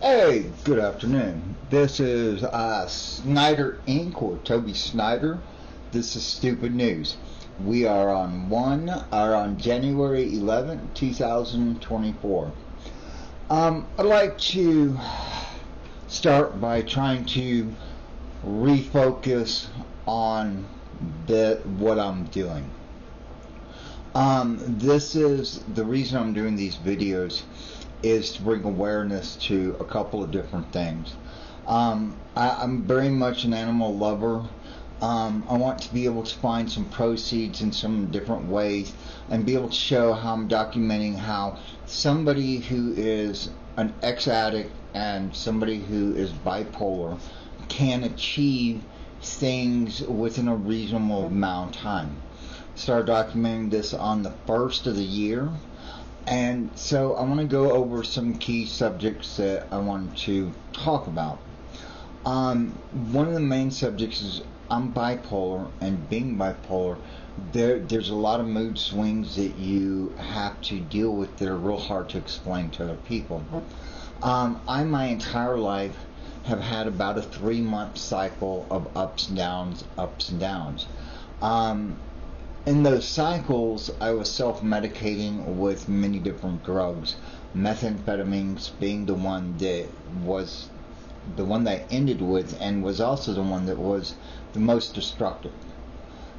Hey, good afternoon. This is Snyder Inc. or Toby Snyder. This is Stupid News. We are on January 11th, 2024. I'd like to start by trying to refocus on what I'm doing. This is the reason I'm doing these videos is to bring awareness to a couple of different things. I'm very much an animal lover. I want to be able to find some proceeds in some different ways and be able to show how I'm documenting how somebody who is an ex-addict and somebody who is bipolar can achieve things within a reasonable amount of time. Started documenting this on the 1st of the year. And so I want to go over some key subjects that I want to talk about. One of the main subjects is I'm bipolar, and being bipolar, there's a lot of mood swings that you have to deal with that are real hard to explain to other people. I, my entire life, have had about a 3-month cycle of ups and downs. In those cycles, I was self-medicating with many different drugs. Methamphetamines being the one that I ended with, and was also the one that was the most destructive.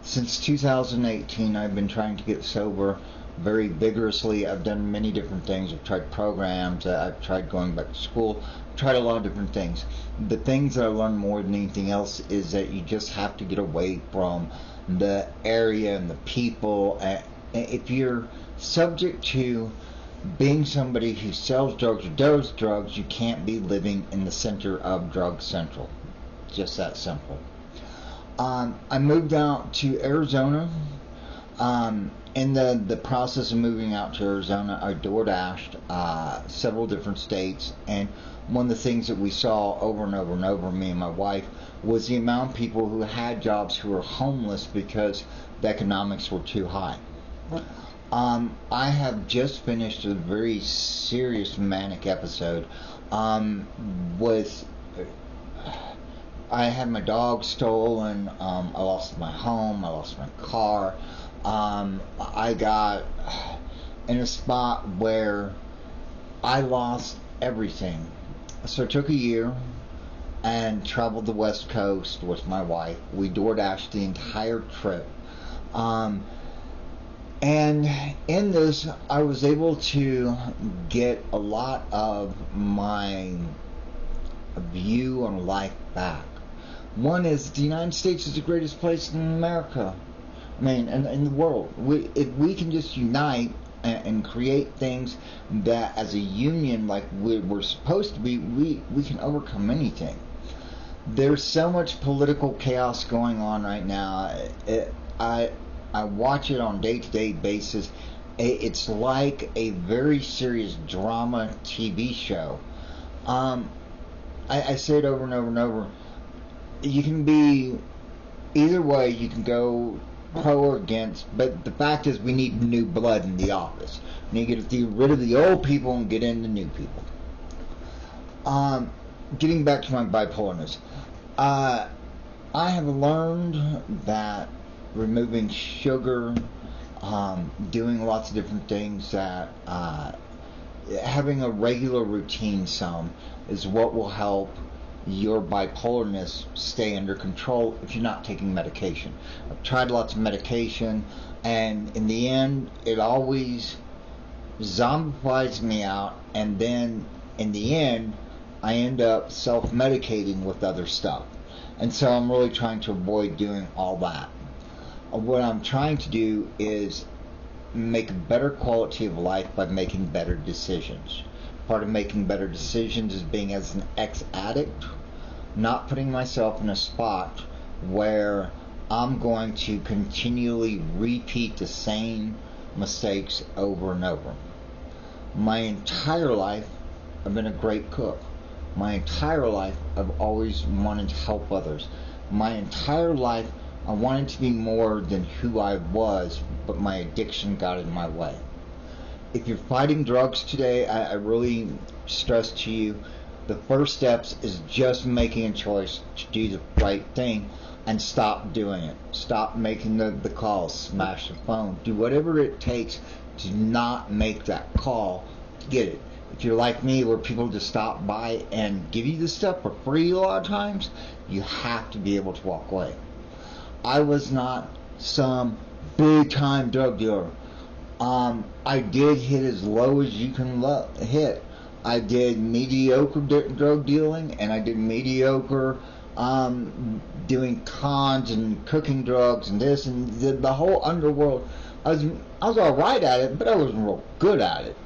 Since 2018, I've been trying to get sober very vigorously. I've done many different things. I've tried programs. I've tried going back to school. I've tried a lot of different things. The things that I learned more than anything else is that you just have to get away from the area and the people. If you're subject to being somebody who sells drugs or does drugs, you can't be living in the center of Drug Central. Just that simple. I moved out to Arizona. In the process of moving out to Arizona, I door-dashed several different states, and one of the things that we saw over and over and over, me and my wife, was the amount of people who had jobs who were homeless because the economics were too high. I have just finished a very serious manic episode. I had my dog stolen. I lost my home. I lost my car. I got in a spot where I lost everything. So it took a year and traveled the West Coast with my wife. We door-dashed the entire trip. And in this, I was able to get a lot of my view on life back. One is the United States is the greatest place in America. I mean, in the world. If we can just unite and create things that as a union, like we're supposed to be, we can overcome anything. There's so much political chaos going on right now. I watch it on a day-to-day basis. It's like a very serious drama TV show. I say it over and over and over. You can be either way. You can go pro or against, but the fact is we need new blood in the office. We need to get rid of the old people and get in the new people. Getting back to my bipolarness, I have learned that removing sugar, doing lots of different things, that having a regular routine is what will help your bipolarness stay under control if you're not taking medication. I've tried lots of medication, and in the end, it always zombifies me out, and then in the end, I end up self-medicating with other stuff. And so I'm really trying to avoid doing all that. What I'm trying to do is make a better quality of life by making better decisions. Part of making better decisions is being as an ex-addict, not putting myself in a spot where I'm going to continually repeat the same mistakes over and over. My entire life, I've been a great cook. My entire life, I've always wanted to help others. My entire life, I wanted to be more than who I was, but my addiction got in my way. If you're fighting drugs today, I really stress to you, The first steps is just making a choice to do the right thing and stop doing it. Stop making the calls, smash the phone, do whatever it takes to not make that call to get it. If you're like me, where people just stop by and give you this stuff for free a lot of times, you have to be able to walk away. I was not some big time drug dealer. I did hit as low as you can hit. I did mediocre drug dealing, and I did mediocre doing cons and cooking drugs and this and the whole underworld. I was all right at it, but I wasn't real good at it.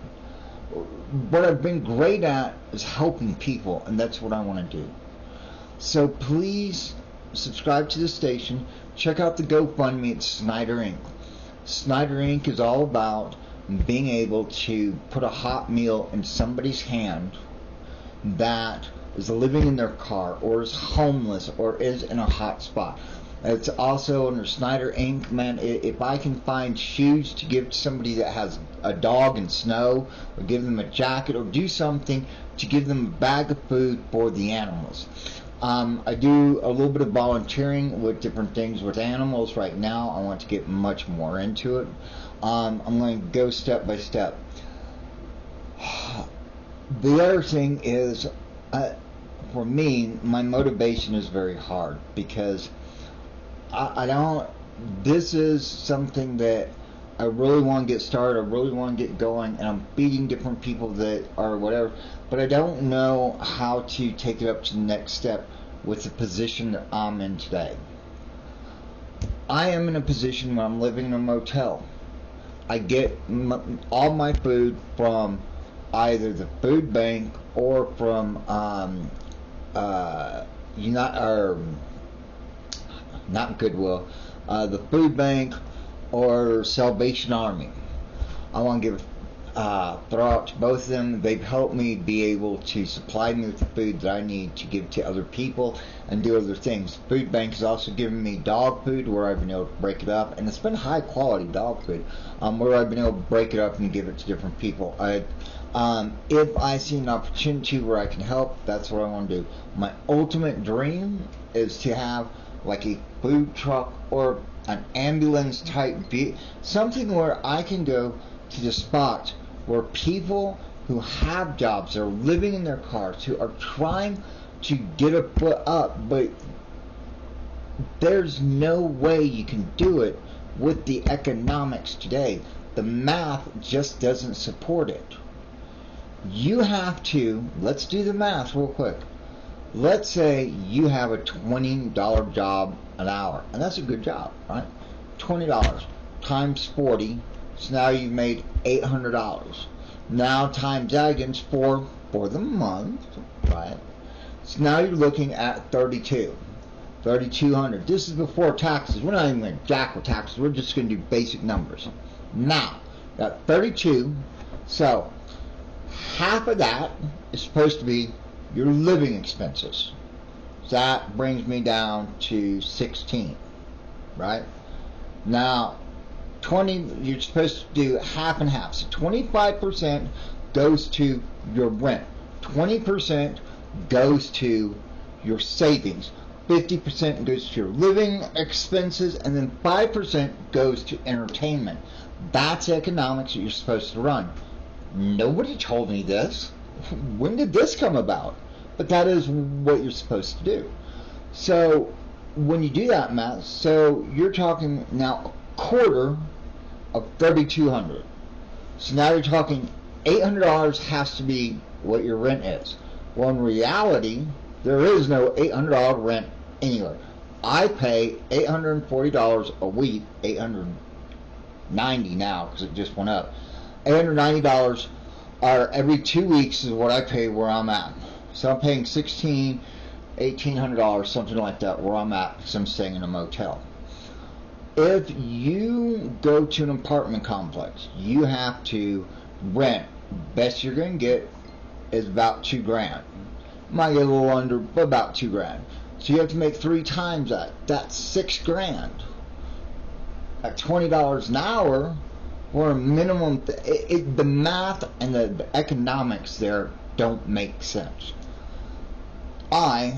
What I've been great at is helping people, and that's what I want to do. So please subscribe to the station. Check out the GoFundMe. It's Snyder Inc. Snyder Inc. is all about being able to put a hot meal in somebody's hand that is living in their car or is homeless or is in a hot spot. It's also under Snyder Inc. Man, if I can find shoes to give to somebody that has a dog in snow, or give them a jacket, or do something to give them a bag of food for the animals. I do a little bit of volunteering with different things with animals right now. I want to get much more into it. I'm going to go step by step. The other thing is, for me, my motivation is very hard because I don't, this is something that I really want to get started, I really want to get going, and I'm feeding different people that are whatever, but I don't know how to take it up to the next step with the position that I'm in today. I am in a position where I'm living in a motel. I get all my food from either the food bank or from not Goodwill, the food bank or Salvation Army. I want to give throw out to both of them. They've helped me be able to supply me with the food that I need to give to other people and do other things. Food bank has also given me dog food where I've been able to break it up, and it's been high quality dog food where I've been able to break it up and give it to different people. If I see an opportunity where I can help, that's what I want to do. My ultimate dream is to have like a food truck or an ambulance type vehicle, something where I can go to the spot where people who have jobs, are living in their cars, who are trying to get a foot up, but there's no way you can do it with the economics today. The math just doesn't support it. You have to, let's do the math real quick. Let's say you have a $20 job an hour, and that's a good job, right? $20 times 40, so now you've made $800. Now times that against 4 for the month, right? So now you're looking at 3,200. This is before taxes. We're not even going to jack with taxes. We're just going to do basic numbers. Now, got 32. So half of that is supposed to be your living expenses. So that brings me down to 16, right? Now, 20, you're supposed to do half and half. So 25% goes to your rent. 20% goes to your savings. 50% goes to your living expenses, and then 5% goes to entertainment. That's economics that you're supposed to run. Nobody told me this. When did this come about? But that is what you're supposed to do. So when you do that math, so you're talking now a quarter of 3,200. So now you're talking $800 has to be what your rent is. Well, in reality, there is no $800 rent anywhere. I pay $840 a week, $890 now because it just went up. $890 are every 2 weeks is what I pay where I'm at. So I'm paying $1,800, something like that, where I'm at because I'm staying in a motel. If you go to an apartment complex, you have to rent. Best you're going to get is about $2,000. Might get a little under, but about $2,000. So you have to make 3 times that. That's $6,000. At $20 an hour, or a minimum, the math and the economics there don't make sense. I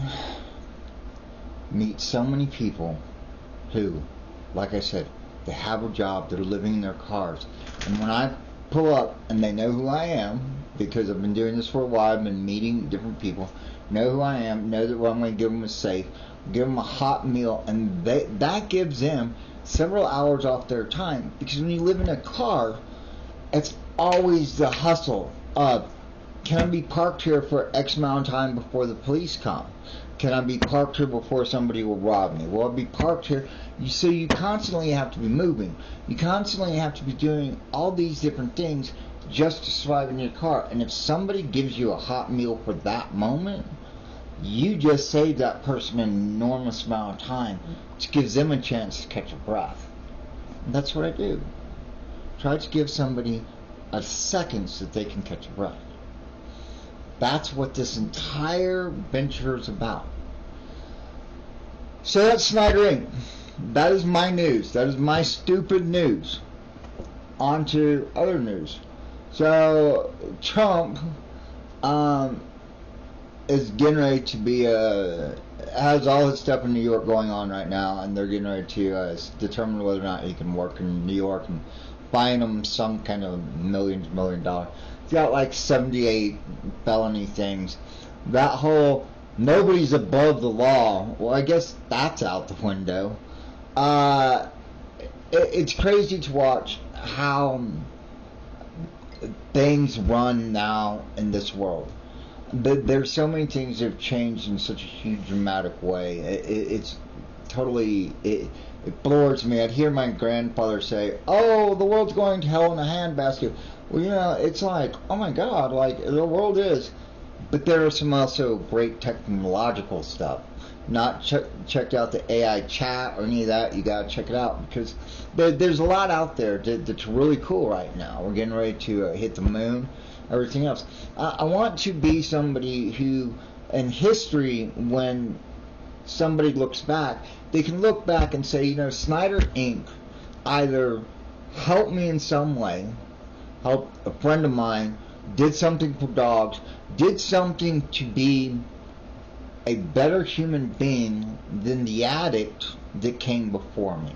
meet so many people who, like I said, they have a job, they're living in their cars, and when I pull up and they know who I am, because I've been doing this for a while, I've been meeting different people, know who I am, know that what I'm going to give them is safe, give them a hot meal, and that gives them several hours off their time. Because when you live in a car, it's always the hustle of, can I be parked here for X amount of time before the police come? Can I be parked here before somebody will rob me? Will I be parked here? So you constantly have to be moving. You constantly have to be doing all these different things just to survive in your car. And if somebody gives you a hot meal for that moment, you just save that person an enormous amount of time, which gives them a chance to catch a breath. And that's what I do. Try to give somebody a second so that they can catch a breath. That's what this entire venture is about. So that's Snyder Inc. That is my news. That is my stupid news. On to other news. So Trump is getting ready to be has all his stuff in New York going on right now, and they're getting ready to determine whether or not he can work in New York and fine him some kind of $1 million. He's got like 78 felony things. That whole nobody's above the law, well, I guess that's out the window. It's crazy to watch how things run now in this world. There's so many things that have changed in such a huge dramatic way. It's totally, it floors me. I'd hear my grandfather say, "Oh, the world's going to hell in a handbasket." Well, you know, it's like, oh my God, like the world is. But there are some also great technological stuff. Not checked out the AI chat or any of that. You gotta check it out, because there's a lot out there that's really cool right now. We're getting ready to hit the moon, everything else. I want to be somebody who, in history, when somebody looks back, they can look back and say, you know, Snyder Inc. either helped me in some way, helped a friend of mine, did something for dogs, did something to be a better human being than the addict that came before me.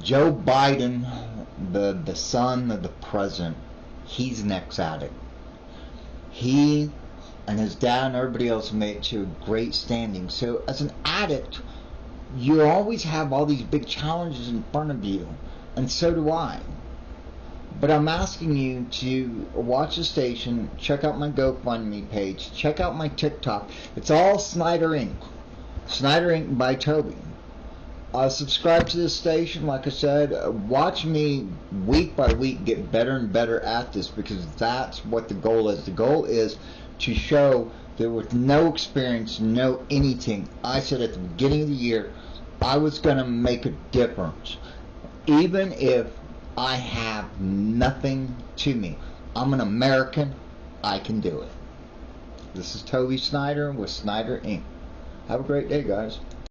Joe Biden, the son of the president, he's an ex-addict. He and his dad and everybody else made it to a great standing. So as an addict, you always have all these big challenges in front of you, and so do I. But I'm asking you to watch the station, check out my GoFundMe page, check out my TikTok. It's all Snyder Inc. Snyder Inc. by Toby. Subscribe to this station, like I said. Watch me week by week get better and better at this, because that's what the goal is. The goal is to show that with no experience, no anything, I said at the beginning of the year, I was going to make a difference. Even if I have nothing to me. I'm an American. I can do it. This is Toby Snyder with Snyder Inc. Have a great day, guys.